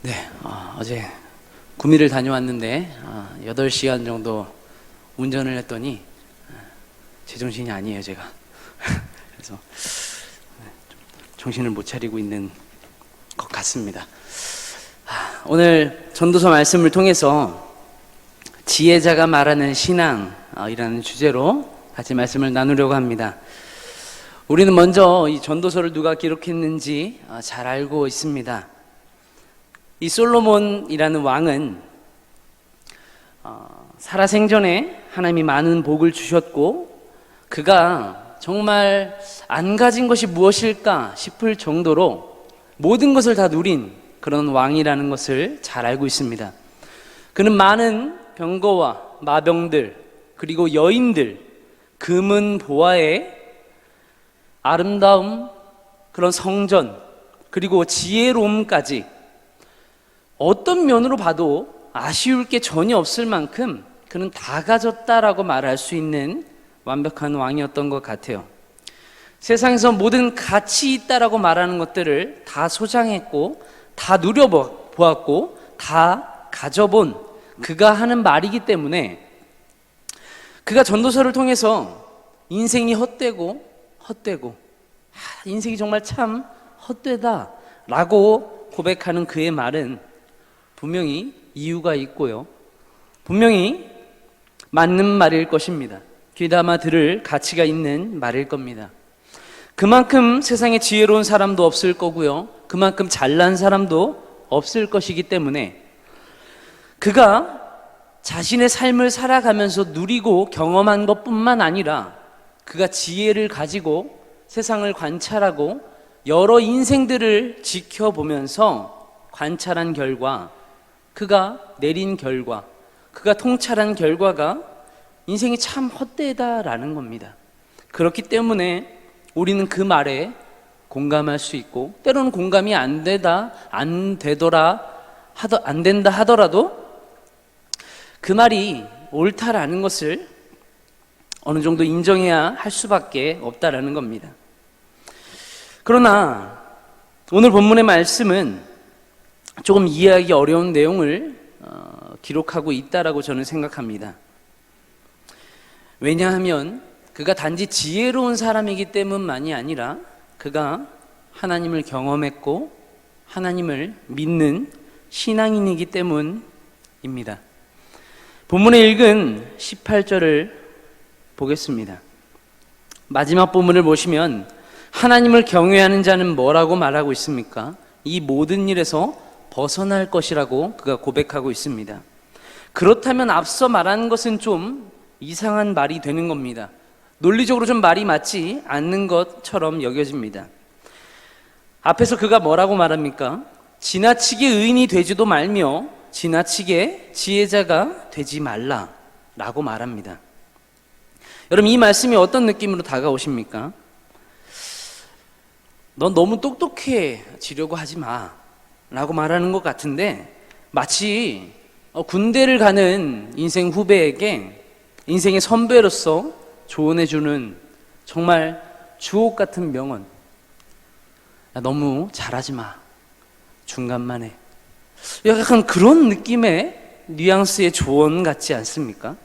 네, 어제 구미를 다녀왔는데 8시간 정도 운전을 했더니 제정신이 아니에요, 제가. 그래서 좀 정신을 못 차리고 있는 것 같습니다. 오늘 전도서 말씀을 통해서 지혜자가 말하는 신앙이라는 주제로 같이 말씀을 나누려고 합니다. 우리는 먼저 이 전도서를 누가 기록했는지 잘 알고 있습니다. 이 솔로몬이라는 왕은 살아생전에 하나님이 많은 복을 주셨고, 그가 정말 안 가진 것이 무엇일까 싶을 정도로 모든 것을 다 누린 그런 왕이라는 것을 잘 알고 있습니다. 그는 많은 병거와 마병들, 그리고 여인들, 금은 보화의 아름다움, 그런 성전, 그리고 지혜로움까지 어떤 면으로 봐도 아쉬울 게 전혀 없을 만큼 그는 다 가졌다라고 말할 수 있는 완벽한 왕이었던 것 같아요. 세상에서 모든 가치 있다라고 말하는 것들을 다 소장했고, 다 누려보았고, 다 가져본 그가 하는 말이기 때문에 그가 전도서를 통해서 인생이 헛되고 인생이 정말 참 헛되다 라고 고백하는 그의 말은 분명히 이유가 있고요, 분명히 맞는 말일 것입니다. 귀담아 들을 가치가 있는 말일 겁니다. 그만큼 세상에 지혜로운 사람도 없을 거고요, 그만큼 잘난 사람도 없을 것이기 때문에 그가 자신의 삶을 살아가면서 누리고 경험한 것뿐만 아니라 그가 지혜를 가지고 세상을 관찰하고 여러 인생들을 지켜보면서 관찰한 결과, 그가 내린 결과, 그가 통찰한 결과가 인생이 참 헛되다라는 겁니다. 그렇기 때문에 우리는 그 말에 공감할 수 있고, 때로는 공감이 안 된다 하더라도 그 말이 옳다라는 것을 어느 정도 인정해야 할 수밖에 없다라는 겁니다. 그러나 오늘 본문의 말씀은 조금 이해하기 어려운 내용을 기록하고 있다라고 저는 생각합니다. 왜냐하면 그가 단지 지혜로운 사람이기 때문만이 아니라 그가 하나님을 경험했고 하나님을 믿는 신앙인이기 때문입니다. 본문에 읽은 18절을 보겠습니다. 마지막 본문을 보시면 하나님을 경외하는 자는 뭐라고 말하고 있습니까? 이 모든 일에서 벗어날 것이라고 그가 고백하고 있습니다. 그렇다면 앞서 말한 것은 좀 이상한 말이 되는 겁니다. 논리적으로 좀 말이 맞지 않는 것처럼 여겨집니다. 앞에서 그가 뭐라고 말합니까? 지나치게 의인이 되지도 말며 지나치게 지혜자가 되지 말라 라고 말합니다. 여러분, 이 말씀이 어떤 느낌으로 다가오십니까? 넌 너무 똑똑해지려고 하지 마 라고 말하는 것 같은데, 마치 군대를 가는 인생 후배에게 인생의 선배로서 조언해주는 정말 주옥 같은 명언. 야, 너무 잘하지 마, 중간만 해. 약간 그런 느낌의 뉘앙스의 조언 같지 않습니까?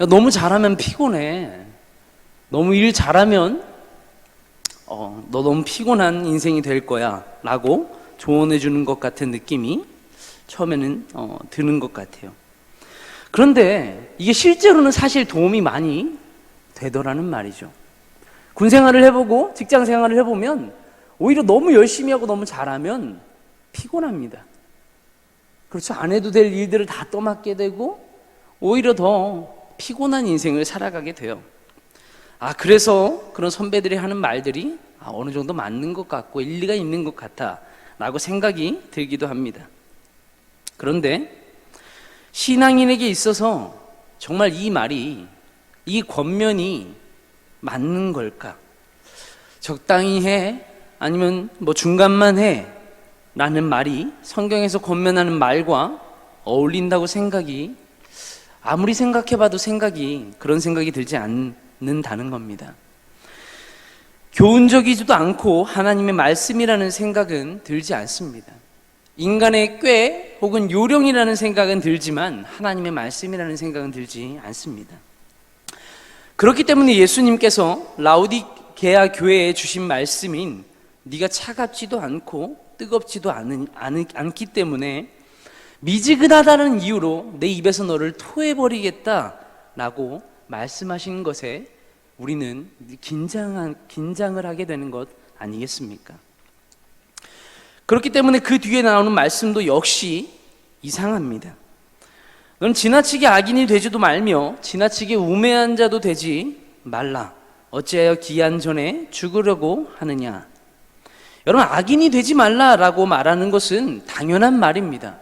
야, 너무 잘하면 피곤해. 너무 일 잘하면 너 너무 피곤한 인생이 될 거야 라고 조언해 주는 것 같은 느낌이 처음에는 드는 것 같아요. 그런데 이게 실제로는 사실 도움이 많이 되더라는 말이죠. 군 생활을 해보고 직장 생활을 해보면 오히려 너무 열심히 하고 너무 잘하면 피곤합니다. 그렇죠? 안 해도 될 일들을 다 떠맡게 되고 오히려 더 피곤한 인생을 살아가게 돼요. 그래서 그런 선배들이 하는 말들이 어느 정도 맞는 것 같고 일리가 있는 것 같아 라고 생각이 들기도 합니다. 그런데 신앙인에게 있어서 정말 이 말이, 이 권면이 맞는 걸까? 적당히 해? 아니면 중간만 해? 라는 말이 성경에서 권면하는 말과 어울린다고 생각이, 아무리 생각해봐도 그런 생각이 들지 않는다는 겁니다. 교훈적이지도 않고 하나님의 말씀이라는 생각은 들지 않습니다. 인간의 꾀 혹은 요령이라는 생각은 들지만 하나님의 말씀이라는 생각은 들지 않습니다. 그렇기 때문에 예수님께서 라오디게아 교회에 주신 말씀인 네가 차갑지도 않고 뜨겁지도 않기 때문에 미지근하다는 이유로 내 입에서 너를 토해버리겠다라고 말씀하신 것에 우리는 긴장을 하게 되는 것 아니겠습니까? 그렇기 때문에 그 뒤에 나오는 말씀도 역시 이상합니다. 너는 지나치게 악인이 되지도 말며 지나치게 우매한 자도 되지 말라. 어찌하여 기한 전에 죽으려고 하느냐. 여러분, 악인이 되지 말라라고 말하는 것은 당연한 말입니다.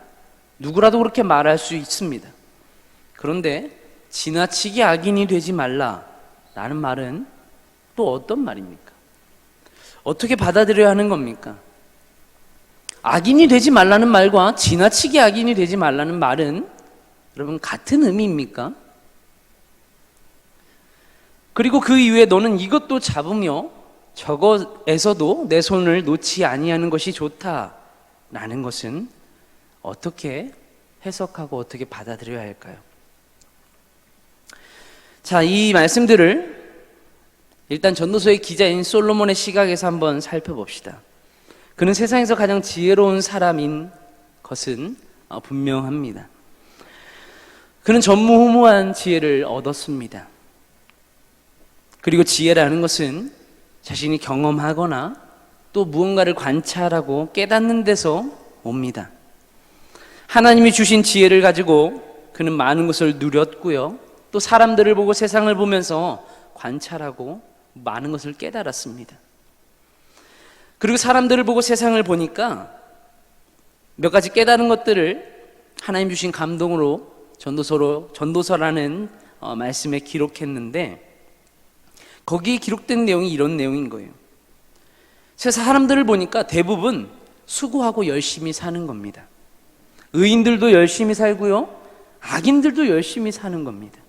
누구라도 그렇게 말할 수 있습니다. 그런데 지나치게 악인이 되지 말라라는 말은 또 어떤 말입니까? 어떻게 받아들여야 하는 겁니까? 악인이 되지 말라는 말과 지나치게 악인이 되지 말라는 말은 여러분 같은 의미입니까? 그리고 그 이후에 너는 이것도 잡으며 저것에서도 내 손을 놓지 아니하는 것이 좋다라는 것은 어떻게 해석하고 어떻게 받아들여야 할까요? 자, 이 말씀들을 일단 전도서의 기자인 솔로몬의 시각에서 한번 살펴봅시다. 그는 세상에서 가장 지혜로운 사람인 것은 분명합니다. 그는 전무후무한 지혜를 얻었습니다. 그리고 지혜라는 것은 자신이 경험하거나 또 무언가를 관찰하고 깨닫는 데서 옵니다. 하나님이 주신 지혜를 가지고 그는 많은 것을 누렸고요. 또 사람들을 보고 세상을 보면서 관찰하고 많은 것을 깨달았습니다. 그리고 사람들을 보고 세상을 보니까 몇 가지 깨달은 것들을 하나님 주신 감동으로 전도서라는 말씀에 기록했는데 거기에 기록된 내용이 이런 내용인 거예요. 사람들을 보니까 대부분 수고하고 열심히 사는 겁니다. 의인들도 열심히 살고요, 악인들도 열심히 사는 겁니다.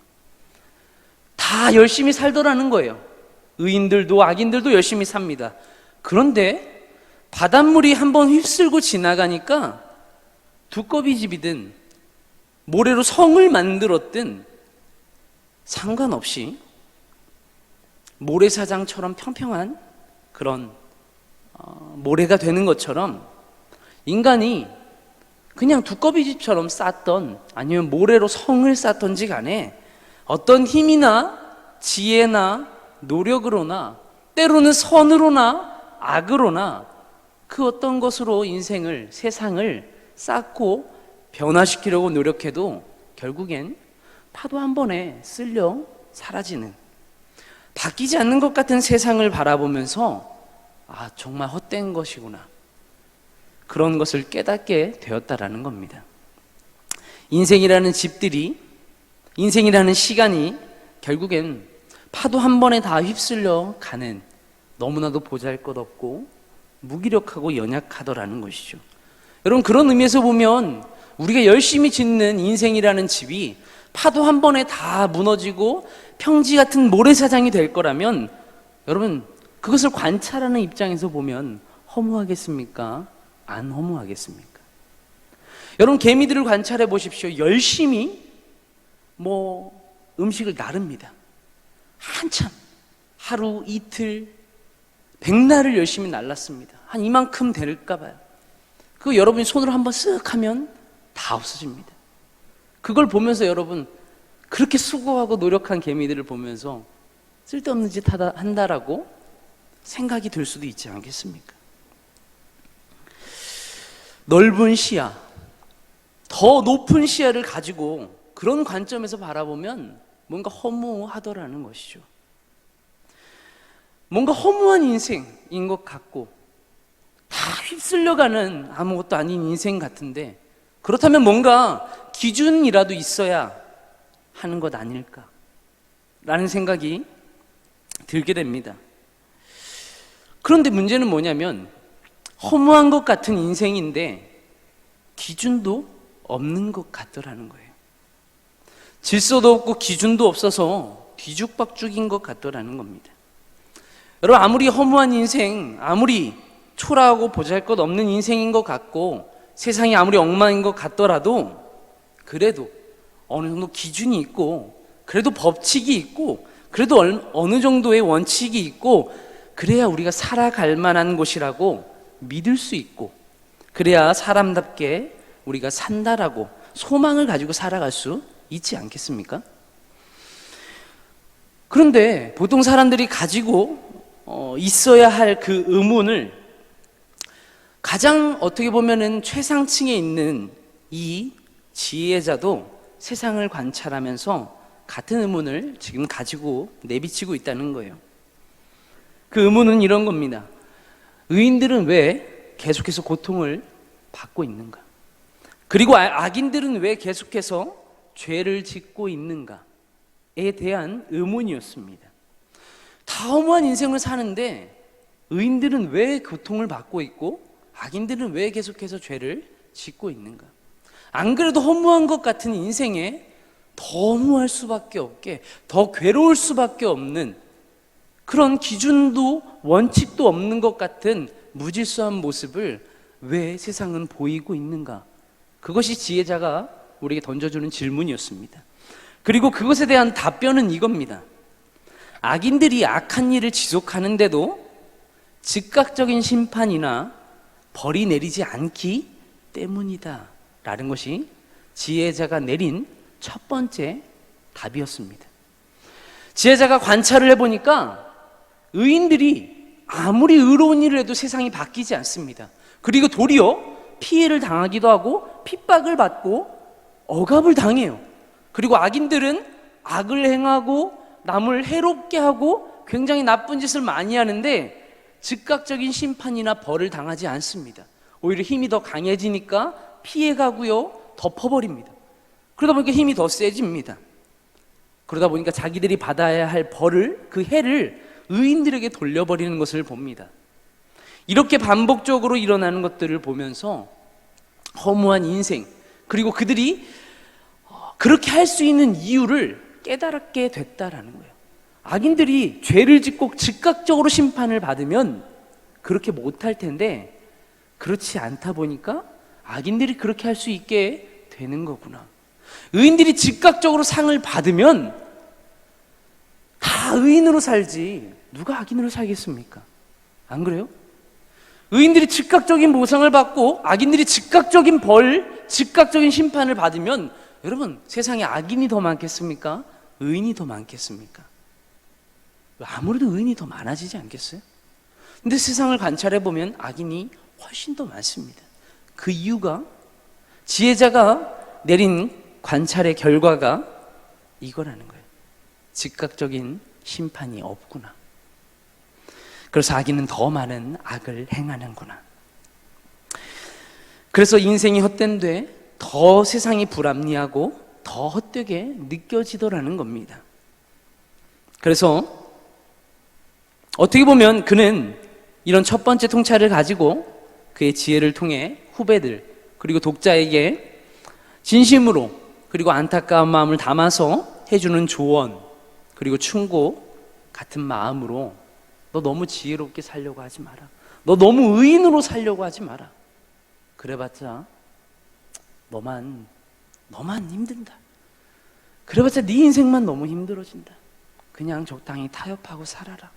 다 열심히 살더라는 거예요. 의인들도 악인들도 열심히 삽니다. 그런데 바닷물이 한번 휩쓸고 지나가니까 두꺼비집이든 모래로 성을 만들었든 상관없이 모래사장처럼 평평한 그런 모래가 되는 것처럼 인간이 그냥 두꺼비집처럼 쌓던 아니면 모래로 성을 쌓던지 간에 어떤 힘이나 지혜나 노력으로나 때로는 선으로나 악으로나 그 어떤 것으로 인생을, 세상을 쌓고 변화시키려고 노력해도 결국엔 파도 한 번에 쓸려 사라지는, 바뀌지 않는 것 같은 세상을 바라보면서 정말 헛된 것이구나, 그런 것을 깨닫게 되었다라는 겁니다. 인생이라는 집들이, 인생이라는 시간이 결국엔 파도 한 번에 다 휩쓸려 가는, 너무나도 보잘것없고 무기력하고 연약하더라는 것이죠. 여러분, 그런 의미에서 보면 우리가 열심히 짓는 인생이라는 집이 파도 한 번에 다 무너지고 평지 같은 모래사장이 될 거라면 여러분, 그것을 관찰하는 입장에서 보면 허무하겠습니까? 안 허무하겠습니까? 여러분, 개미들을 관찰해 보십시오. 열심히 음식을 나릅니다. 한참, 하루, 이틀, 백날을 열심히 날랐습니다. 한 이만큼 될까 봐요. 그거 여러분이 손으로 한번 쓱 하면 다 없어집니다. 그걸 보면서 여러분, 그렇게 수고하고 노력한 개미들을 보면서 쓸데없는 짓 한다라고 생각이 들 수도 있지 않겠습니까? 넓은 시야, 더 높은 시야를 가지고 그런 관점에서 바라보면 뭔가 허무하더라는 것이죠. 뭔가 허무한 인생인 것 같고 다 휩쓸려가는 아무것도 아닌 인생 같은데, 그렇다면 뭔가 기준이라도 있어야 하는 것 아닐까 라는 생각이 들게 됩니다. 그런데 문제는 뭐냐면 허무한 것 같은 인생인데 기준도 없는 것 같더라는 거예요. 질서도 없고 기준도 없어서 뒤죽박죽인 것 같더라는 겁니다. 여러분, 아무리 허무한 인생, 아무리 초라하고 보잘것없는 인생인 것 같고 세상이 아무리 엉망인 것 같더라도 그래도 어느 정도 기준이 있고, 그래도 법칙이 있고, 그래도 어느 정도의 원칙이 있고, 그래야 우리가 살아갈 만한 곳이라고 믿을 수 있고, 그래야 사람답게 우리가 산다라고 소망을 가지고 살아갈 수 있지 않겠습니까? 그런데 보통 사람들이 가지고 있어야 할 그 의문을 가장 어떻게 보면은 최상층에 있는 이 지혜자도 세상을 관찰하면서 같은 의문을 지금 가지고 내비치고 있다는 거예요. 그 의문은 이런 겁니다. 의인들은 왜 계속해서 고통을 받고 있는가? 그리고 악인들은 왜 계속해서 죄를 짓고 있는가에 대한 의문이었습니다. 다 허무한 인생을 사는데 의인들은 왜 고통을 받고 있고 악인들은 왜 계속해서 죄를 짓고 있는가? 안 그래도 허무한 것 같은 인생에 더 허무할 수밖에 없게, 더 괴로울 수밖에 없는 그런 기준도 원칙도 없는 것 같은 무질서한 모습을 왜 세상은 보이고 있는가? 그것이 지혜자가 우리에게 던져주는 질문이었습니다. 그리고 그것에 대한 답변은 이겁니다. 악인들이 악한 일을 지속하는데도 즉각적인 심판이나 벌이 내리지 않기 때문이다 라는 것이 지혜자가 내린 첫 번째 답이었습니다. 지혜자가 관찰을 해보니까 의인들이 아무리 의로운 일을 해도 세상이 바뀌지 않습니다. 그리고 도리어 피해를 당하기도 하고 핍박을 받고 억압을 당해요. 그리고 악인들은 악을 행하고 남을 해롭게 하고 굉장히 나쁜 짓을 많이 하는데 즉각적인 심판이나 벌을 당하지 않습니다. 오히려 힘이 더 강해지니까 피해가고요, 덮어버립니다. 그러다 보니까 힘이 더 세집니다. 그러다 보니까 자기들이 받아야 할 벌을, 그 해를 의인들에게 돌려버리는 것을 봅니다. 이렇게 반복적으로 일어나는 것들을 보면서 허무한 인생, 그리고 그들이 그렇게 할 수 있는 이유를 깨달게 됐다라는 거예요. 악인들이 죄를 짓고 즉각적으로 심판을 받으면 그렇게 못할 텐데 그렇지 않다 보니까 악인들이 그렇게 할 수 있게 되는 거구나. 의인들이 즉각적으로 상을 받으면 다 의인으로 살지 누가 악인으로 살겠습니까? 안 그래요? 의인들이 즉각적인 보상을 받고 악인들이 즉각적인 벌, 즉각적인 심판을 받으면 여러분, 세상에 악인이 더 많겠습니까? 의인이 더 많겠습니까? 아무래도 의인이 더 많아지지 않겠어요? 근데 세상을 관찰해 보면 악인이 훨씬 더 많습니다. 그 이유가 지혜자가 내린 관찰의 결과가 이거라는 거예요. 즉각적인 심판이 없구나. 그래서 악인은 더 많은 악을 행하는구나. 그래서 인생이 헛된데 더 세상이 불합리하고 더 헛되게 느껴지더라는 겁니다. 그래서 어떻게 보면 그는 이런 첫 번째 통찰을 가지고 그의 지혜를 통해 후배들 그리고 독자에게 진심으로 그리고 안타까운 마음을 담아서 해주는 조언 그리고 충고 같은 마음으로 너 너무 지혜롭게 살려고 하지 마라. 너 너무 의인으로 살려고 하지 마라. 그래봤자 너만 힘든다. 그래봤자 네 인생만 너무 힘들어진다. 그냥 적당히 타협하고 살아라.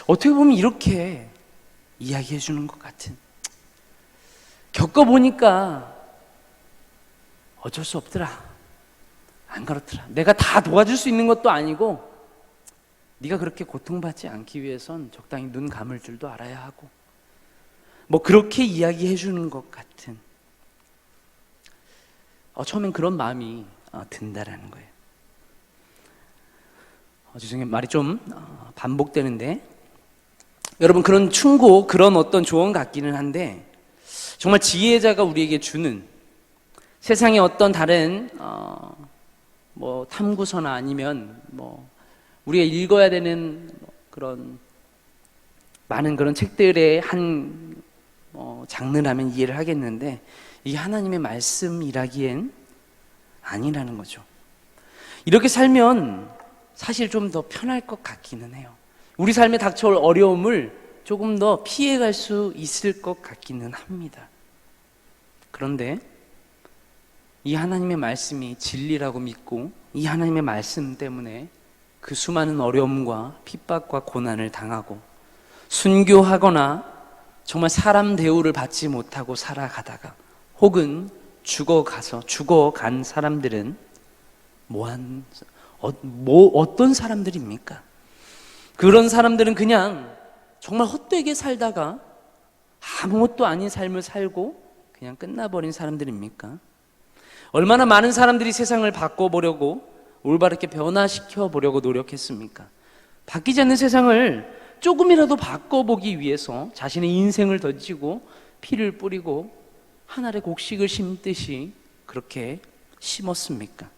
어떻게 보면 이렇게 이야기해 주는 것 같은, 겪어보니까 어쩔 수 없더라, 안 그렇더라, 내가 다 도와줄 수 있는 것도 아니고 네가 그렇게 고통받지 않기 위해선 적당히 눈 감을 줄도 알아야 하고, 뭐 그렇게 이야기해 주는 것 같은, 처음엔 그런 마음이 든다라는 거예요. 죄송해요, 말이 좀 반복되는데, 여러분, 그런 충고, 그런 어떤 조언 같기는 한데 정말 지혜자가 우리에게 주는 세상의 어떤 다른 뭐 탐구서나 아니면 뭐 우리가 읽어야 되는 그런 많은 그런 책들의 한 장르라면 이해를 하겠는데, 이게 하나님의 말씀이라기엔 아니라는 거죠. 이렇게 살면 사실 좀 더 편할 것 같기는 해요. 우리 삶에 닥쳐올 어려움을 조금 더 피해갈 수 있을 것 같기는 합니다. 그런데 이 하나님의 말씀이 진리라고 믿고 이 하나님의 말씀 때문에 그 수많은 어려움과 핍박과 고난을 당하고 순교하거나 정말 사람 대우를 받지 못하고 살아가다가 혹은 죽어간 사람들은 어떤 사람들입니까? 그런 사람들은 그냥 정말 헛되게 살다가 아무것도 아닌 삶을 살고 그냥 끝나버린 사람들입니까? 얼마나 많은 사람들이 세상을 바꿔보려고 올바르게 변화시켜 보려고 노력했습니까? 바뀌지 않는 세상을 조금이라도 바꿔보기 위해서 자신의 인생을 던지고 피를 뿌리고 한 알의 곡식을 심듯이 그렇게 심었습니까?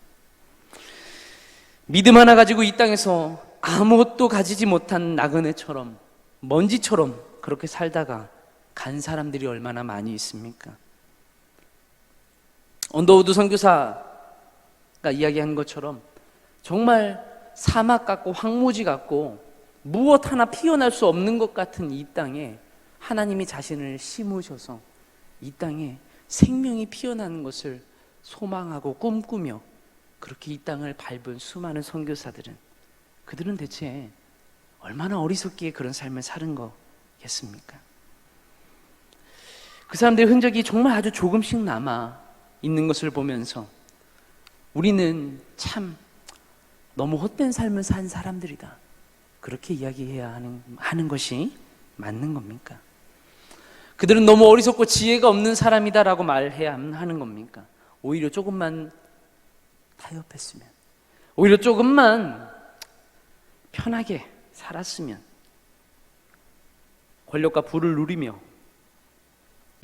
믿음 하나 가지고 이 땅에서 아무것도 가지지 못한 나그네처럼 먼지처럼 그렇게 살다가 간 사람들이 얼마나 많이 있습니까? 언더우드 선교사가 이야기한 것처럼 정말 사막 같고 황무지 같고 무엇 하나 피어날 수 없는 것 같은 이 땅에 하나님이 자신을 심으셔서 이 땅에 생명이 피어나는 것을 소망하고 꿈꾸며 그렇게 이 땅을 밟은 수많은 선교사들은 그들은 대체 얼마나 어리석기에 그런 삶을 사는 거겠습니까? 그 사람들의 흔적이 정말 아주 조금씩 남아 있는 것을 보면서 우리는 참 너무 헛된 삶을 산 사람들이다, 그렇게 이야기해야 하는 것이 맞는 겁니까? 그들은 너무 어리석고 지혜가 없는 사람이다라고 말해야 하는 겁니까? 오히려 조금만 타협했으면, 오히려 조금만 편하게 살았으면, 권력과 부를 누리며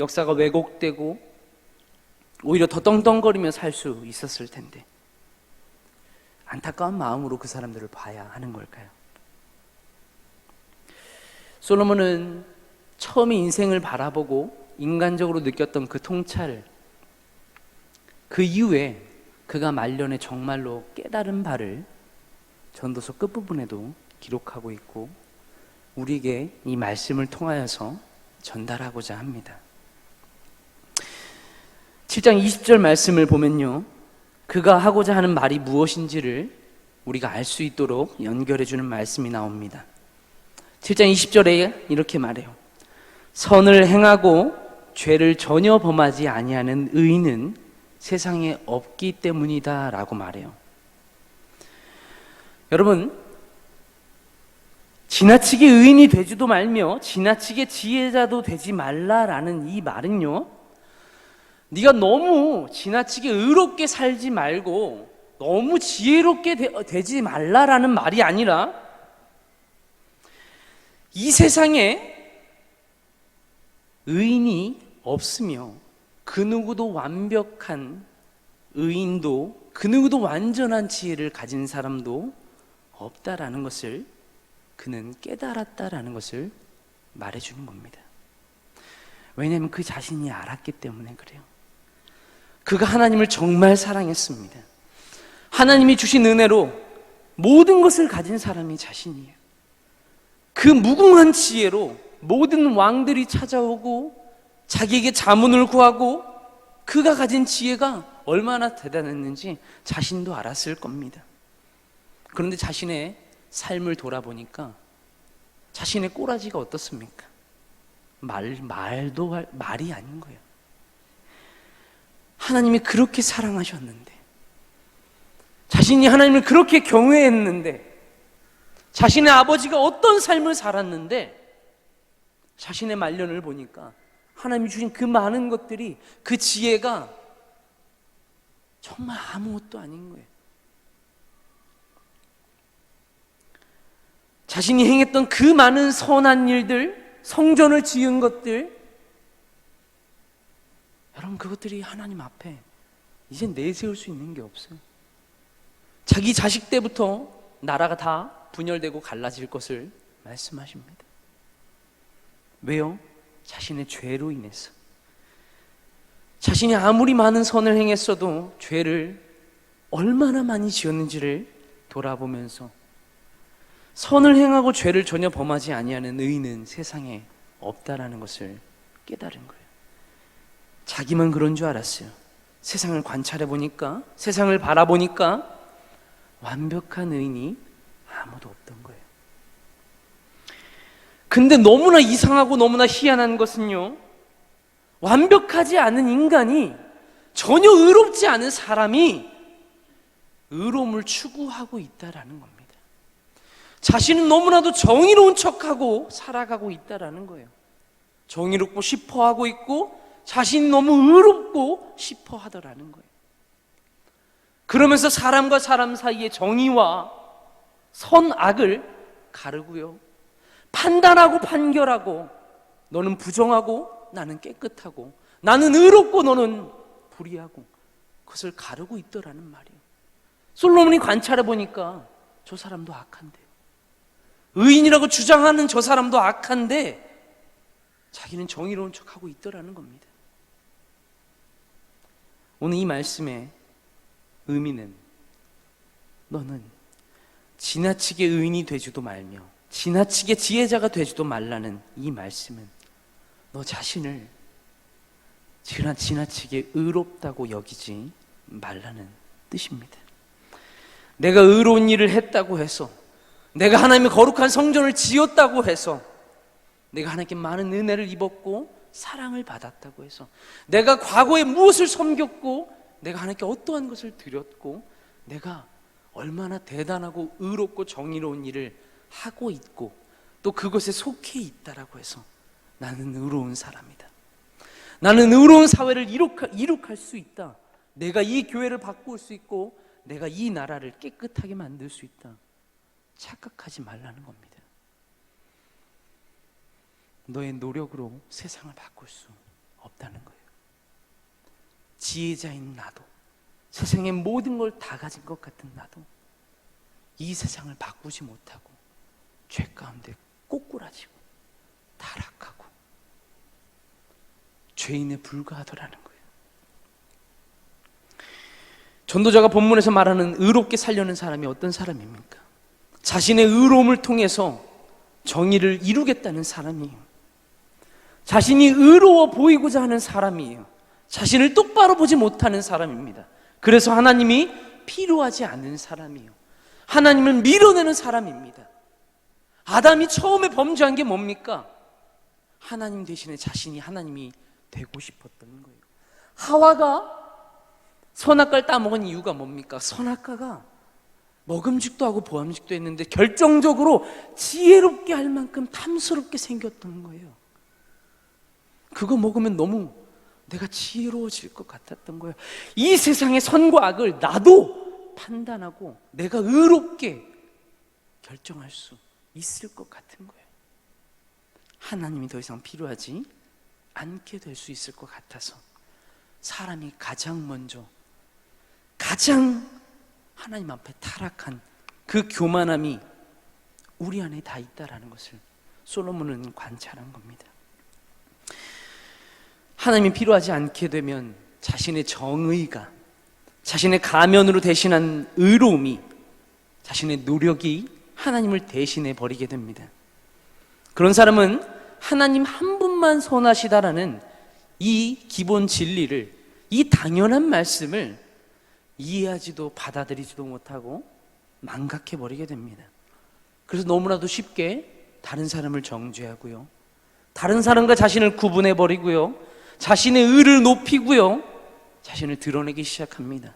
역사가 왜곡되고 오히려 더 떵떵거리며 살 수 있었을 텐데 안타까운 마음으로 그 사람들을 봐야 하는 걸까요? 솔로몬은 처음에 인생을 바라보고 인간적으로 느꼈던 그 통찰을 그 이후에 그가 말년에 정말로 깨달은 바를 전도서 끝부분에도 기록하고 있고 우리에게 이 말씀을 통하여서 전달하고자 합니다. 7장 20절 말씀을 보면요, 그가 하고자 하는 말이 무엇인지를 우리가 알 수 있도록 연결해 주는 말씀이 나옵니다. 7장 20절에 이렇게 말해요. 선을 행하고 죄를 전혀 범하지 아니하는 의인은 세상에 없기 때문이다 라고 말해요. 여러분, 지나치게 의인이 되지도 말며 지나치게 지혜자도 되지 말라라는 이 말은요, 네가 너무 지나치게 의롭게 살지 말고 너무 지혜롭게 되지 말라라는 말이 아니라 이 세상에 의인이 없으며 그 누구도 완벽한 의인도 그 누구도 완전한 지혜를 가진 사람도 없다라는 것을 그는 깨달았다라는 것을 말해주는 겁니다. 왜냐하면 그 자신이 알았기 때문에 그래요. 그가 하나님을 정말 사랑했습니다. 하나님이 주신 은혜로 모든 것을 가진 사람이 자신이에요. 그 무궁한 지혜로 모든 왕들이 찾아오고 자기에게 자문을 구하고 그가 가진 지혜가 얼마나 대단했는지 자신도 알았을 겁니다. 그런데 자신의 삶을 돌아보니까 자신의 꼬라지가 어떻습니까? 말이 아닌 거예요. 하나님이 그렇게 사랑하셨는데, 자신이 하나님을 그렇게 경외했는데, 자신의 아버지가 어떤 삶을 살았는데 자신의 말년을 보니까 하나님이 주신 그 많은 것들이, 그 지혜가 정말 아무것도 아닌 거예요. 자신이 행했던 그 많은 선한 일들, 성전을 지은 것들, 여러분 그것들이 하나님 앞에 이제 내세울 수 있는 게 없어요. 자기 자식 때부터 나라가 다 분열되고 갈라질 것을 말씀하십니다. 왜요? 자신의 죄로 인해서. 자신이 아무리 많은 선을 행했어도 죄를 얼마나 많이 지었는지를 돌아보면서 선을 행하고 죄를 전혀 범하지 아니하는 의인은 세상에 없다라는 것을 깨달은 거예요. 자기만 그런 줄 알았어요. 세상을 관찰해 보니까, 세상을 바라보니까 완벽한 의인이 아무도 없던 거예요. 근데 너무나 이상하고 너무나 희한한 것은요, 완벽하지 않은 인간이, 전혀 의롭지 않은 사람이 의로움을 추구하고 있다라는 겁니다. 자신은 너무나도 정의로운 척하고 살아가고 있다라는 거예요. 정의롭고 싶어하고 있고 자신이 너무 의롭고 싶어하더라는 거예요. 그러면서 사람과 사람 사이의 정의와 선악을 가르고요, 판단하고 판결하고, 너는 부정하고 나는 깨끗하고, 나는 의롭고 너는 불의하고, 그것을 가르고 있더라는 말이에요. 솔로몬이 관찰해 보니까 저 사람도 악한데요, 의인이라고 주장하는 저 사람도 악한데 자기는 정의로운 척하고 있더라는 겁니다. 오늘 이 말씀의 의미는, 너는 지나치게 의인이 되지도 말며 지나치게 지혜자가 되지도 말라는 이 말씀은, 너 자신을 지나치게 의롭다고 여기지 말라는 뜻입니다. 내가 의로운 일을 했다고 해서, 내가 하나님의 거룩한 성전을 지었다고 해서, 내가 하나님께 많은 은혜를 입었고 사랑을 받았다고 해서, 내가 과거에 무엇을 섬겼고 내가 하나님께 어떠한 것을 드렸고 내가 얼마나 대단하고 의롭고 정의로운 일을 하고 있고 또 그것에 속해 있다라고 해서 나는 의로운 사람이다, 나는 의로운 사회를 이룩할 수 있다, 내가 이 교회를 바꿀 수 있고 내가 이 나라를 깨끗하게 만들 수 있다, 착각하지 말라는 겁니다. 너의 노력으로 세상을 바꿀 수 없다는 거예요. 지혜자인 나도, 세상의 모든 걸 다 가진 것 같은 나도 이 세상을 바꾸지 못하고 죄 가운데 꼬꾸라지고 타락하고 죄인에 불과하더라는 거예요. 전도자가 본문에서 말하는 의롭게 살려는 사람이 어떤 사람입니까? 자신의 의로움을 통해서 정의를 이루겠다는 사람이에요. 자신이 의로워 보이고자 하는 사람이에요. 자신을 똑바로 보지 못하는 사람입니다. 그래서 하나님이 필요하지 않은 사람이에요. 하나님을 밀어내는 사람입니다. 아담이 처음에 범죄한 게 뭡니까? 하나님 대신에 자신이 하나님이 되고 싶었던 거예요. 하와가 선악과를 따먹은 이유가 뭡니까? 선악과가 먹음직도 하고 보암직도 했는데 결정적으로 지혜롭게 할 만큼 탐스럽게 생겼던 거예요. 그거 먹으면 너무 내가 지혜로워질 것 같았던 거예요. 이 세상의 선과 악을 나도 판단하고 내가 의롭게 결정할 수 있을 것 같은 거예요. 하나님이 더 이상 필요하지 않게 될 수 있을 것 같아서 사람이 가장 먼저 가장 하나님 앞에 타락한 그 교만함이 우리 안에 다 있다라는 것을 솔로몬은 관찰한 겁니다. 하나님이 필요하지 않게 되면 자신의 정의가, 자신의 가면으로 대신한 의로움이, 자신의 노력이 하나님을 대신해 버리게 됩니다. 그런 사람은 하나님 한 분만 선하시다라는 이 기본 진리를, 이 당연한 말씀을 이해하지도 받아들이지도 못하고 망각해 버리게 됩니다. 그래서 너무나도 쉽게 다른 사람을 정죄하고요, 다른 사람과 자신을 구분해 버리고요, 자신의 의를 높이고요, 자신을 드러내기 시작합니다.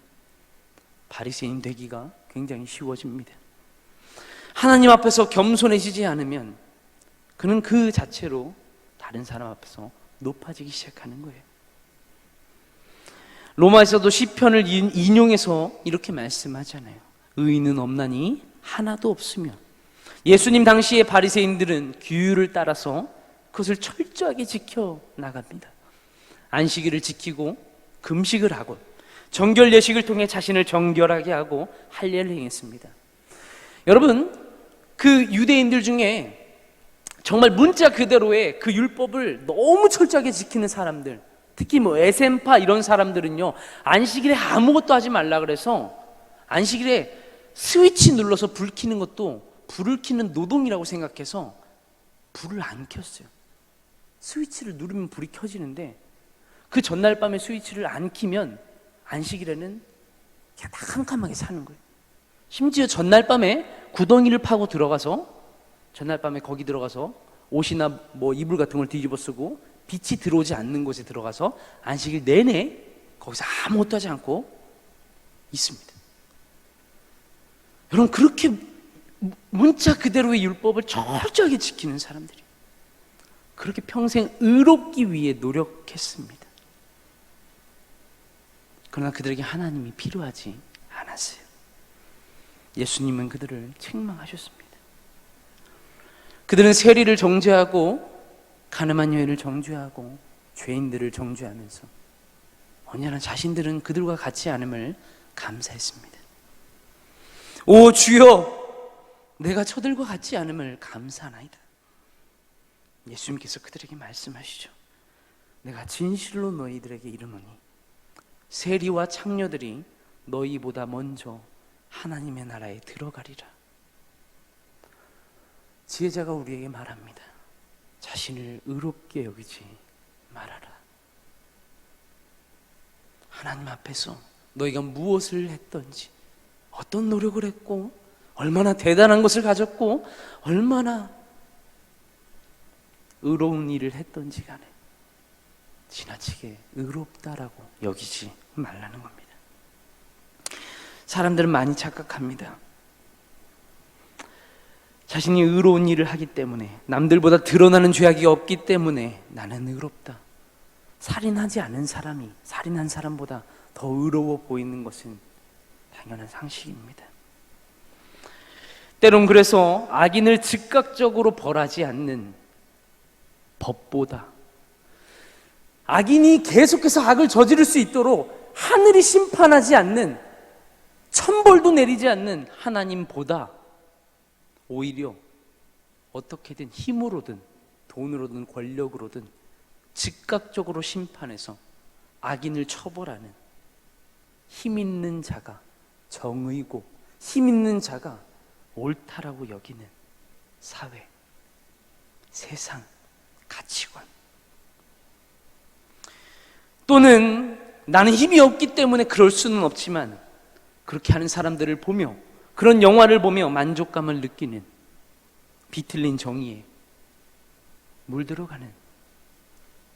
바리새인 되기가 굉장히 쉬워집니다. 하나님 앞에서 겸손해지지 않으면 그는 그 자체로 다른 사람 앞에서 높아지기 시작하는 거예요. 로마에서도 시편을 인용해서 이렇게 말씀하잖아요. 의인은 없나니 하나도 없으며. 예수님 당시의 바리새인들은 규율을 따라서 그것을 철저하게 지켜 나갑니다. 안식일을 지키고 금식을 하고 정결 예식을 통해 자신을 정결하게 하고 할례를 행했습니다. 여러분, 그 유대인들 중에 정말 문자 그대로의 그 율법을 너무 철저하게 지키는 사람들, 특히 에센파 이런 사람들은요, 안식일에 아무것도 하지 말라 그래서 안식일에 스위치 눌러서 불 켜는 것도 불을 켜는 노동이라고 생각해서 불을 안 켰어요. 스위치를 누르면 불이 켜지는데 그 전날 밤에 스위치를 안 키면 안식일에는 그냥 다 캄캄하게 사는 거예요. 심지어 전날 밤에 구덩이를 파고 들어가서, 전날 밤에 거기 들어가서 옷이나 뭐 이불 같은 걸 뒤집어 쓰고 빛이 들어오지 않는 곳에 들어가서 안식일 내내 거기서 아무것도 하지 않고 있습니다. 여러분, 그렇게 문자 그대로의 율법을 철저하게 지키는 사람들이 그렇게 평생 의롭기 위해 노력했습니다. 그러나 그들에게 하나님이 필요하지 않았어요. 예수님은 그들을 책망하셨습니다. 그들은 세리를 정죄하고 가늠한 여인을 정죄하고 죄인들을 정죄하면서 언제나 자신들은 그들과 같지 않음을 감사했습니다. 오 주여, 내가 저들과 같지 않음을 감사하나이다. 예수님께서 그들에게 말씀하시죠. 내가 진실로 너희들에게 이르노니 세리와 창녀들이 너희보다 먼저 하나님의 나라에 들어가리라. 지혜자가 우리에게 말합니다. 자신을 의롭게 여기지 말아라. 하나님 앞에서 너희가 무엇을 했던지, 어떤 노력을 했고, 얼마나 대단한 것을 가졌고, 얼마나 의로운 일을 했던지 간에 지나치게 의롭다라고 여기지 말라는 겁니다. 사람들은 많이 착각합니다. 자신이 의로운 일을 하기 때문에, 남들보다 드러나는 죄악이 없기 때문에 나는 의롭다. 살인하지 않은 사람이 살인한 사람보다 더 의로워 보이는 것은 당연한 상식입니다. 때론 그래서 악인을 즉각적으로 벌하지 않는 법보다 악인이 계속해서 악을 저지를 수 있도록 하늘이 심판하지 않는, 천벌도 내리지 않는 하나님보다 오히려 어떻게든 힘으로든 돈으로든 권력으로든 즉각적으로 심판해서 악인을 처벌하는 힘 있는 자가 정의고, 힘 있는 자가 옳다라고 여기는 사회, 세상, 가치관, 또는 나는 힘이 없기 때문에 그럴 수는 없지만 그렇게 하는 사람들을 보며, 그런 영화를 보며 만족감을 느끼는 비틀린 정의에 물들어가는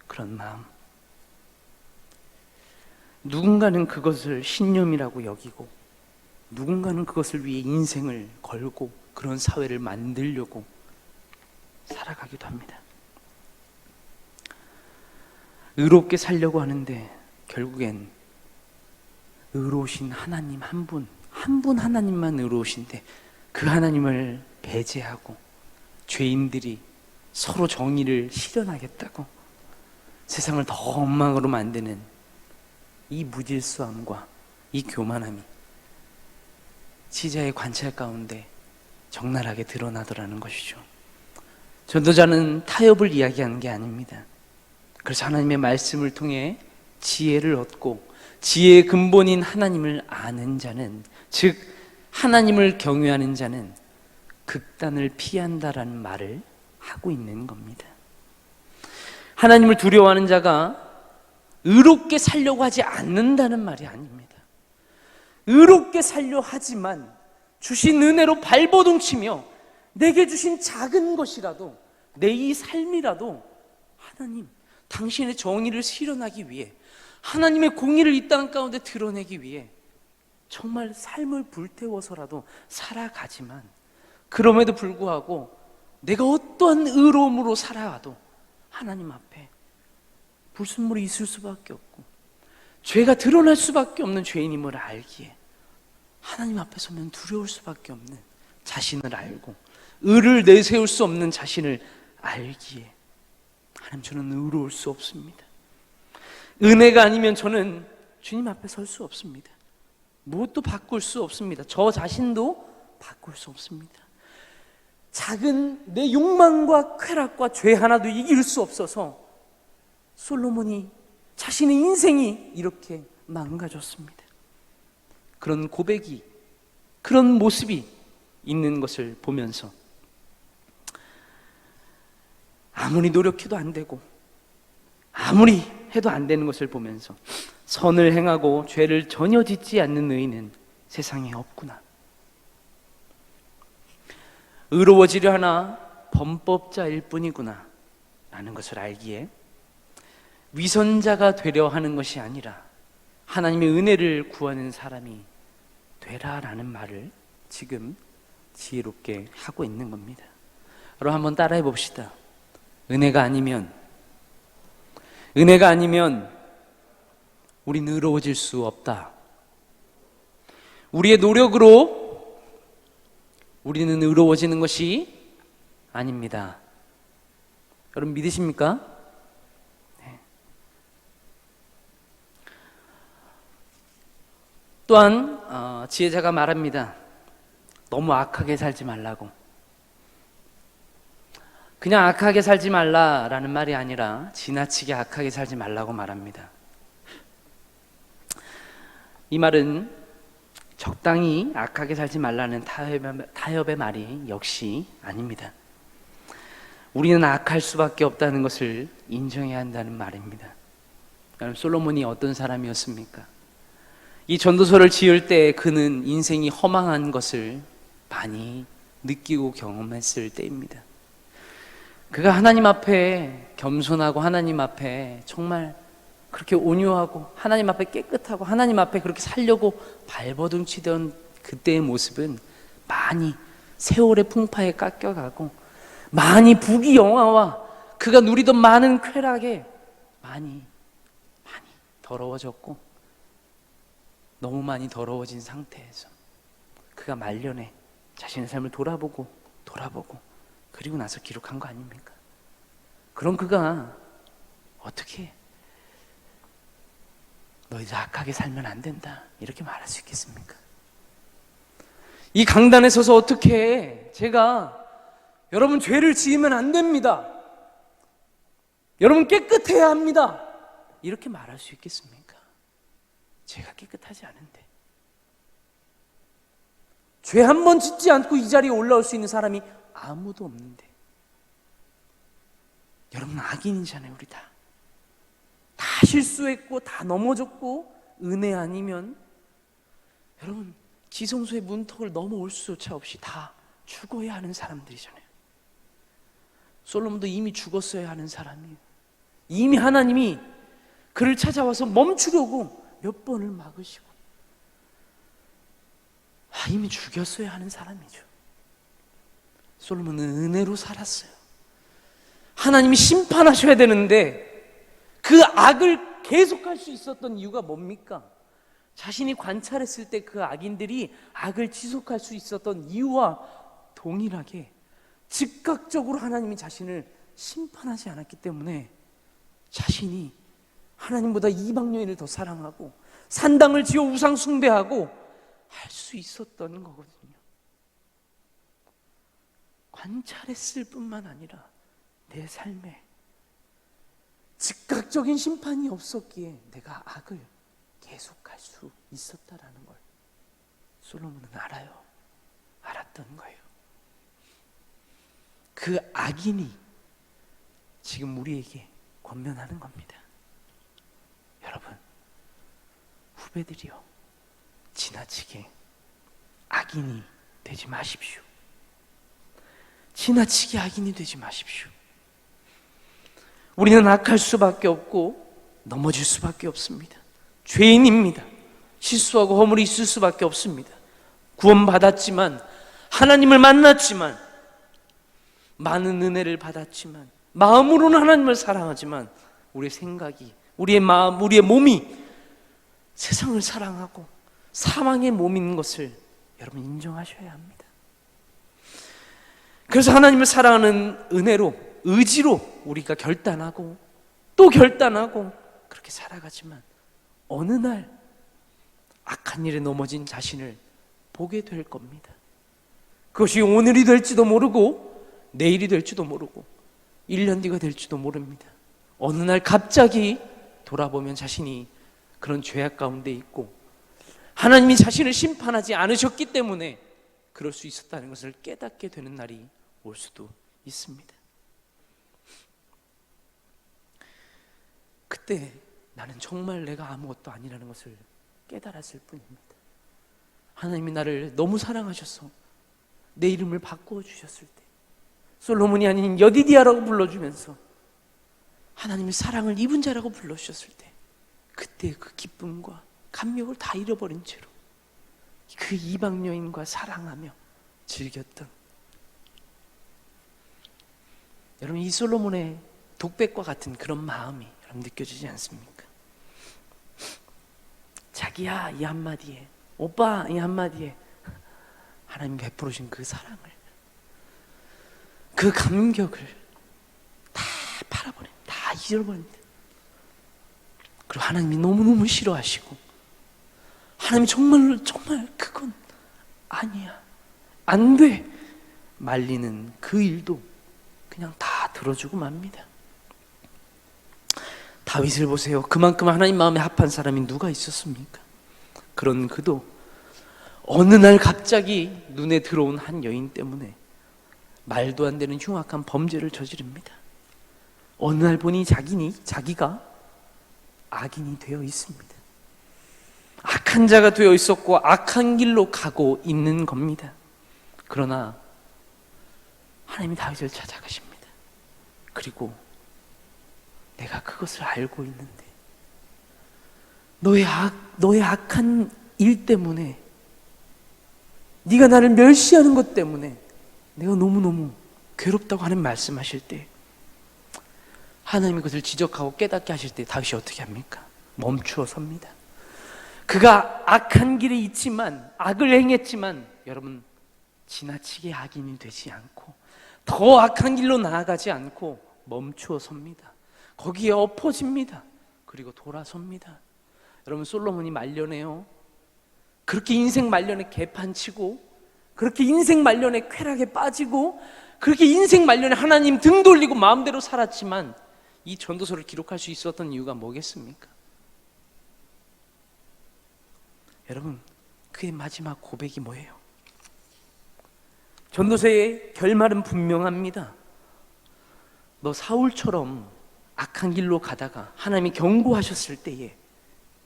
그런 마음. 누군가는 그것을 신념이라고 여기고, 누군가는 그것을 위해 인생을 걸고 그런 사회를 만들려고 살아가기도 합니다. 의롭게 살려고 하는데 결국엔 의로우신 하나님 한 분 하나님만 의로우신데 그 하나님을 배제하고 죄인들이 서로 정의를 실현하겠다고 세상을 더 엉망으로 만드는 이 무질서함과 이 교만함이 지자의 관찰 가운데 적나라하게 드러나더라는 것이죠. 전도자는 타협을 이야기하는 게 아닙니다. 그래서 하나님의 말씀을 통해 지혜를 얻고, 지혜의 근본인 하나님을 아는 자는, 즉 하나님을 경외하는 자는 극단을 피한다라는 말을 하고 있는 겁니다. 하나님을 두려워하는 자가 의롭게 살려고 하지 않는다는 말이 아닙니다. 의롭게 살려 하지만 주신 은혜로 발버둥 치며 내게 주신 작은 것이라도, 내 이 삶이라도 하나님, 당신의 정의를 실현하기 위해, 하나님의 공의를 이 땅 가운데 드러내기 위해 정말 삶을 불태워서라도 살아가지만, 그럼에도 불구하고 내가 어떠한 의로움으로 살아와도 하나님 앞에 불순물이 있을 수밖에 없고 죄가 드러날 수밖에 없는 죄인임을 알기에 하나님 앞에 서면 두려울 수밖에 없는 자신을 알고, 의를 내세울 수 없는 자신을 알기에 하나님, 저는 의로울 수 없습니다. 은혜가 아니면 저는 주님 앞에 설 수 없습니다. 무엇도 바꿀 수 없습니다. 저 자신도 바꿀 수 없습니다. 작은 내 욕망과 쾌락과 죄 하나도 이길 수 없어서 솔로몬이 자신의 인생이 이렇게 망가졌습니다. 그런 고백이, 그런 모습이 있는 것을 보면서 아무리 노력해도 안 되고, 아무리 해도 안 되는 것을 보면서 선을 행하고 죄를 전혀 짓지 않는 의인은 세상에 없구나. 의로워지려 하나 범법자일 뿐이구나 라는 것을 알기에 위선자가 되려 하는 것이 아니라 하나님의 은혜를 구하는 사람이 되라라는 말을 지금 지혜롭게 하고 있는 겁니다. 여러분 한번 따라해 봅시다. 은혜가 아니면 우리는 의로워질 수 없다. 우리의 노력으로 우리는 의로워지는 것이 아닙니다. 여러분 믿으십니까? 네. 또한 지혜자가 말합니다. 너무 악하게 살지 말라고. 그냥 악하게 살지 말라라는 말이 아니라 지나치게 악하게 살지 말라고 말합니다. 이 말은 적당히 악하게 살지 말라는 타협의 말이 역시 아닙니다. 우리는 악할 수밖에 없다는 것을 인정해야 한다는 말입니다. 여러분 솔로몬이 어떤 사람이었습니까? 이 전도서를 지을 때 그는 인생이 허망한 것을 많이 느끼고 경험했을 때입니다. 그가 하나님 앞에 겸손하고 하나님 앞에 정말 그렇게 온유하고 하나님 앞에 깨끗하고 하나님 앞에 그렇게 살려고 발버둥치던 그때의 모습은 많이 세월의 풍파에 깎여가고 많이 부귀영화와 그가 누리던 많은 쾌락에 많이 더러워졌고 너무 많이 더러워진 상태에서 그가 말년에 자신의 삶을 돌아보고 그리고 나서 기록한 거 아닙니까? 그럼 그가 어떻게 너희들 악하게 살면 안 된다 이렇게 말할 수 있겠습니까? 이 강단에 서서 어떻게 제가 여러분 죄를 지으면 안 됩니다, 여러분 깨끗해야 합니다 이렇게 말할 수 있겠습니까? 제가 깨끗하지 않은데, 죄 한 번 짓지 않고 이 자리에 올라올 수 있는 사람이 아무도 없는데, 여러분 악인이잖아요. 우리 다 실수했고 다 넘어졌고 은혜 아니면 여러분 지성소의 문턱을 넘어올 수조차 없이 다 죽어야 하는 사람들이잖아요. 솔로몬도 이미 죽었어야 하는 사람이에요. 이미 하나님이 그를 찾아와서 멈추려고 몇 번을 막으시고 이미 죽였어야 하는 사람이죠. 솔로몬은 은혜로 살았어요. 하나님이 심판하셔야 되는데 그 악을 계속할 수 있었던 이유가 뭡니까? 자신이 관찰했을 때 그 악인들이 악을 지속할 수 있었던 이유와 동일하게 즉각적으로 하나님이 자신을 심판하지 않았기 때문에 자신이 하나님보다 이방 여인을 더 사랑하고 산당을 지어 우상 숭배하고 할 수 있었던 거거든요. 관찰했을 뿐만 아니라 내 삶에 즉각적인 심판이 없었기에 내가 악을 계속할 수 있었다라는 걸 솔로몬은 알았던 거예요. 그 악인이 지금 우리에게 권면하는 겁니다. 여러분, 후배들이요, 지나치게 악인이 되지 마십시오. 지나치게 악인이 되지 마십시오. 우리는 악할 수밖에 없고 넘어질 수밖에 없습니다. 죄인입니다. 실수하고 허물이 있을 수밖에 없습니다. 구원받았지만, 하나님을 만났지만, 많은 은혜를 받았지만, 마음으로는 하나님을 사랑하지만 우리의 생각이, 우리의 마음, 우리의 몸이 세상을 사랑하고 사망의 몸인 것을 여러분 인정하셔야 합니다. 그래서 하나님을 사랑하는 은혜로, 의지로 우리가 결단하고 또 결단하고 그렇게 살아가지만 어느 날 악한 일에 넘어진 자신을 보게 될 겁니다. 그것이 오늘이 될지도 모르고 내일이 될지도 모르고 1년 뒤가 될지도 모릅니다. 어느 날 갑자기 돌아보면 자신이 그런 죄악 가운데 있고 하나님이 자신을 심판하지 않으셨기 때문에 그럴 수 있었다는 것을 깨닫게 되는 날이 올 수도 있습니다. 그때 나는 정말 내가 아무것도 아니라는 것을 깨달았을 뿐입니다. 하나님이 나를 너무 사랑하셔서 내 이름을 바꾸어 주셨을 때, 솔로몬이 아닌 여디디아라고 불러주면서 하나님의 사랑을 입은 자라고 불러주셨을 때, 그때 그 기쁨과 감격을 다 잃어버린 채로 그 이방 여인과 사랑하며 즐겼던, 여러분 이 솔로몬의 독백과 같은 그런 마음이 여러분 느껴지지 않습니까? 자기야 이 한마디에, 오빠 이 한마디에 하나님 베풀으신 그 사랑을, 그 감격을 다 팔아버린, 다 잃어버립니다. 그리고 하나님이 너무너무 싫어하시고, 하나님이 정말 그건 아니야, 안 돼 말리는 그 일도 그냥 다 들어주고 맙니다. 다윗을 보세요. 그만큼 하나님 마음에 합한 사람이 누가 있었습니까? 그런 그도 어느 날 갑자기 눈에 들어온 한 여인 때문에 말도 안 되는 흉악한 범죄를 저지릅니다. 어느 날 보니 자기가 악인이 되어 있습니다. 악한 자가 되어 있었고 악한 길로 가고 있는 겁니다. 그러나 하나님이 다윗을 찾아가십니다. 그리고 내가 그것을 알고 있는데 너의 악한 일 때문에, 네가 나를 멸시하는 것 때문에 내가 너무너무 괴롭다고 하는 말씀하실 때, 하나님이 그것을 지적하고 깨닫게 하실 때 다윗이 어떻게 합니까? 멈추어 섭니다. 그가 악한 길에 있지만, 악을 행했지만 여러분 지나치게 악인이 되지 않고 더 악한 길로 나아가지 않고 멈추어 섭니다. 거기에 엎어집니다. 그리고 돌아섭니다. 여러분 솔로몬이 말년에요, 그렇게 인생 말년에 개판치고, 그렇게 인생 말년에 쾌락에 빠지고, 그렇게 인생 말년에 하나님 등 돌리고 마음대로 살았지만 이 전도서를 기록할 수 있었던 이유가 뭐겠습니까? 여러분 그의 마지막 고백이 뭐예요? 전도서의 결말은 분명합니다. 너 사울처럼 악한 길로 가다가 하나님이 경고하셨을 때에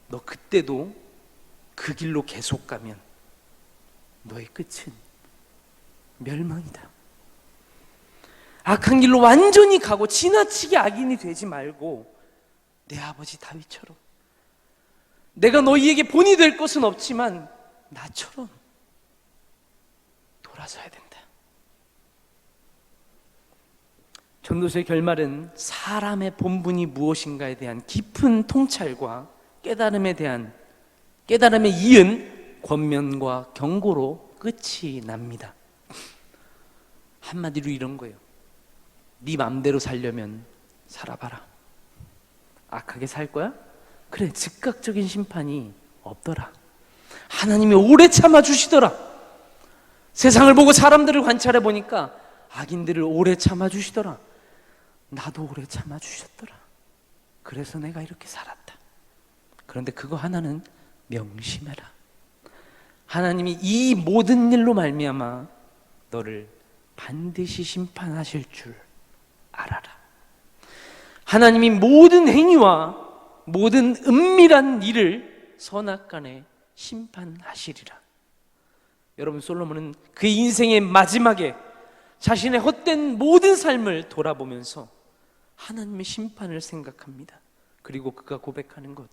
너 그때도 그 길로 계속 가면 너의 끝은 멸망이다. 악한 길로 완전히 가고 지나치게 악인이 되지 말고 내 아버지 다윗처럼, 내가 너희에게 본이 될 것은 없지만 나처럼 돌아서야 된다. 전도서의 결말은 사람의 본분이 무엇인가에 대한 깊은 통찰과 깨달음에 이은 권면과 경고로 끝이 납니다. 한마디로 이런 거예요. 네 맘대로 살려면 살아봐라. 악하게 살 거야? 그래, 즉각적인 심판이 없더라. 하나님이 오래 참아주시더라. 세상을 보고 사람들을 관찰해 보니까 악인들을 오래 참아주시더라. 나도 오래 참아주셨더라. 그래서 내가 이렇게 살았다. 그런데 그거 하나는 명심해라. 하나님이 이 모든 일로 말미암아 너를 반드시 심판하실 줄 알아라. 하나님이 모든 행위와 모든 은밀한 일을 선악간에 심판하시리라. 여러분 솔로몬은 그 인생의 마지막에 자신의 헛된 모든 삶을 돌아보면서 하나님의 심판을 생각합니다. 그리고 그가 고백하는 것,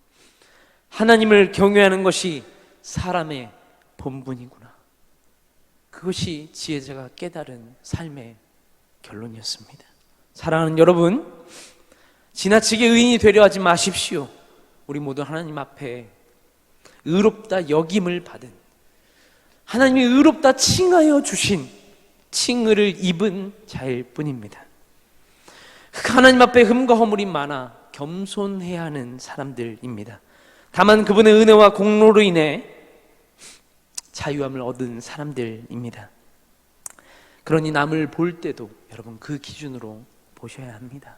하나님을 경외하는 것이 사람의 본분이구나. 그것이 지혜자가 깨달은 삶의 결론이었습니다. 사랑하는 여러분, 지나치게 의인이 되려 하지 마십시오. 우리 모두 하나님 앞에 의롭다 여김을 받은, 하나님이 의롭다 칭하여 주신 칭의를 입은 자일 뿐입니다. 하나님 앞에 흠과 허물이 많아 겸손해야 하는 사람들입니다. 다만 그분의 은혜와 공로로 인해 자유함을 얻은 사람들입니다. 그러니 남을 볼 때도 여러분 그 기준으로 보셔야 합니다.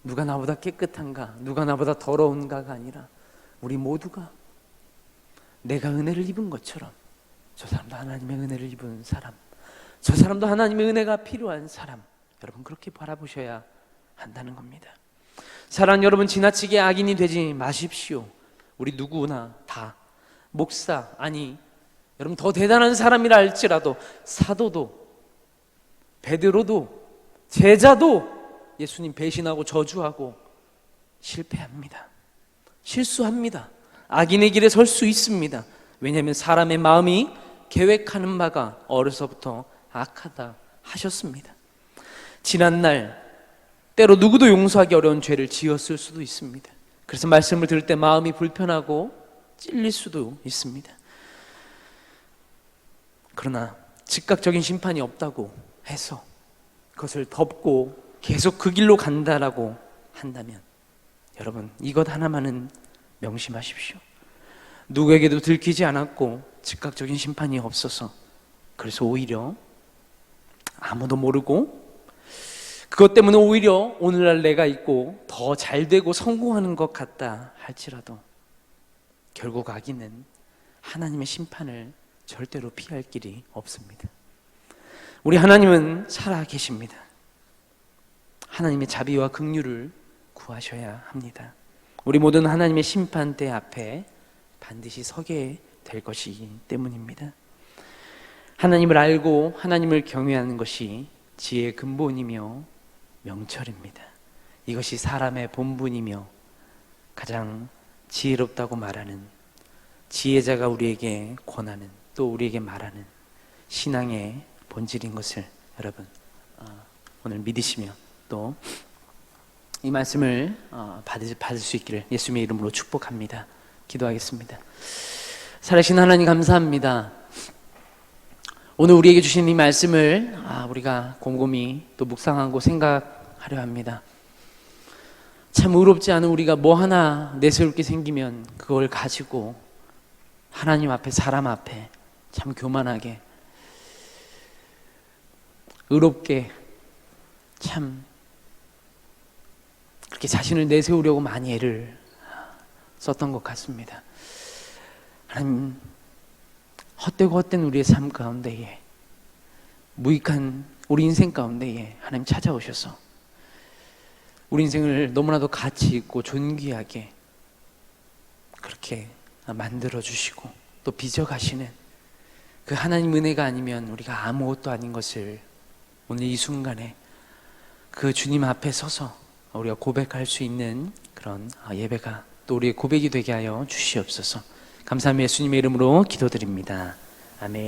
누가 나보다 깨끗한가, 누가 나보다 더러운가가 아니라 우리 모두가 내가 은혜를 입은 것처럼 저 사람도 하나님의 은혜를 입은 사람, 저 사람도 하나님의 은혜가 필요한 사람, 여러분 그렇게 바라보셔야 한다는 겁니다. 사랑하는 여러분, 지나치게 악인이 되지 마십시오. 우리 누구나 다 목사, 아니 여러분 더 대단한 사람이라 할지라도 사도도 베드로도 제자도 예수님 배신하고 저주하고 실패합니다. 실수합니다. 악인의 길에 설 수 있습니다. 왜냐하면 사람의 마음이 계획하는 바가 어려서부터 악하다 하셨습니다. 지난날 때로 누구도 용서하기 어려운 죄를 지었을 수도 있습니다. 그래서 말씀을 들을 때 마음이 불편하고 찔릴 수도 있습니다. 그러나 즉각적인 심판이 없다고 해서 그것을 덮고 계속 그 길로 간다라고 한다면 여러분, 이것 하나만은 명심하십시오. 누구에게도 들키지 않았고 즉각적인 심판이 없어서 그래서 오히려 아무도 모르고 그것 때문에 오히려 오늘날 내가 있고 더 잘되고 성공하는 것 같다 할지라도 결국 악인은 하나님의 심판을 절대로 피할 길이 없습니다. 우리 하나님은 살아 계십니다. 하나님의 자비와 긍휼을 구하셔야 합니다. 우리 모두는 하나님의 심판대 앞에 반드시 서게 될 것이기 때문입니다. 하나님을 알고 하나님을 경외하는 것이 지혜의 근본이며 명철입니다. 이것이 사람의 본분이며 가장 지혜롭다고 말하는, 지혜자가 우리에게 권하는, 또 우리에게 말하는 신앙의 본질인 것을 여러분 오늘 믿으시며 또 이 말씀을 받을 수 있기를 예수님의 이름으로 축복합니다. 기도하겠습니다. 살아계신 하나님, 감사합니다. 오늘 우리에게 주신 이 말씀을 우리가 곰곰이 또 묵상하고 생각하려 합니다. 참 의롭지 않은 우리가 뭐 하나 내세울 게 생기면 그걸 가지고 하나님 앞에, 사람 앞에 참 교만하게, 의롭게 참 그렇게 자신을 내세우려고 많이 애를 썼던 것 같습니다. 하나님, 헛되고 헛된 우리의 삶 가운데에, 무익한 우리 인생 가운데에 하나님 찾아오셔서 우리 인생을 너무나도 가치 있고 존귀하게 그렇게 만들어 주시고 또 빚어가시는 그 하나님 은혜가 아니면 우리가 아무것도 아닌 것을 오늘 이 순간에 그 주님 앞에 서서 우리가 고백할 수 있는 그런 예배가 또 우리의 고백이 되게 하여 주시옵소서. 감사합니다. 예수님의 이름으로 기도드립니다. 아멘.